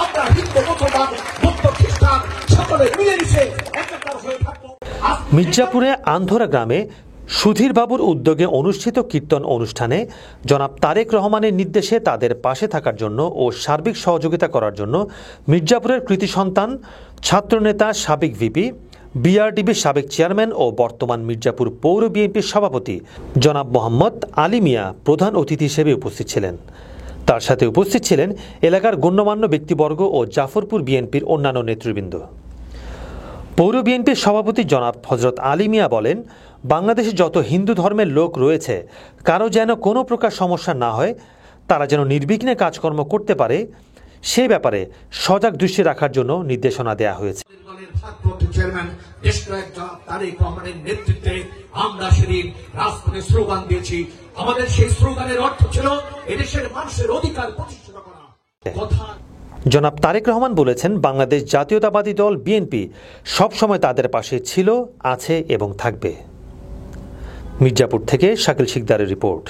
আমরা হিন্দু মুসলমান বৌদ্ধ খ্রিস্টান সকলে মিলেমিশে একাকার হয়ে থাকবো। মির্জাপুরে আন্ধরা গ্রামে সুধীর বাবুর উদ্যোগে অনুষ্ঠিত কীর্তন অনুষ্ঠানে জনাব তারেক রহমানের নির্দেশে তাদের পাশে থাকার জন্য ও সার্বিক সহযোগিতা করার জন্য মির্জাপুরের কৃতি সন্তান ছাত্রনেতা সাবেক ভিপি, বিআরডিবির সাবেক চেয়ারম্যান ও বর্তমান মির্জাপুর পৌর বিএনপির সভাপতি জনাব মোহাম্মদ আলী মিয়া প্রধান অতিথি হিসেবে উপস্থিত ছিলেন। তার সাথে উপস্থিত ছিলেন এলাকার গণ্যমান্য ব্যক্তিবর্গ ও জাফরপুর বিএনপির অন্যান্য নেতৃবৃন্দ। পৌর বিএনপির সভাপতি জনাব হযরত আলী মিয়া বলেন, বাংলাদেশে যত হিন্দু ধর্মের লোক রয়েছে কারো যেন কোনো প্রকার সমস্যা না হয়, তারা যেন নির্বিঘ্নে কাজকর্ম করতে পারে সে ব্যাপারে সজাগ দৃষ্টি রাখার জন্য নির্দেশনা দেওয়া হয়েছে। চেয়ারম্যান দেশনায়ক জনাব তারেক রহমানের নেতৃত্বে আমরা সেদিন রাজপথে স্লোগান দিয়েছি। আমাদের সেই স্লোগানের অর্থ ছিল এদেশের মানুষের অধিকার প্রতিষ্ঠিত করা। জনাব তারেক রহমান বলেছেন, বাংলাদেশ জাতীয়তাবাদী দল বিএনপি সবসময় তাদের পাশে ছিল, আছে এবং থাকবে। মির্জাপুর থেকে শাকিল শিকদারের রিপোর্ট।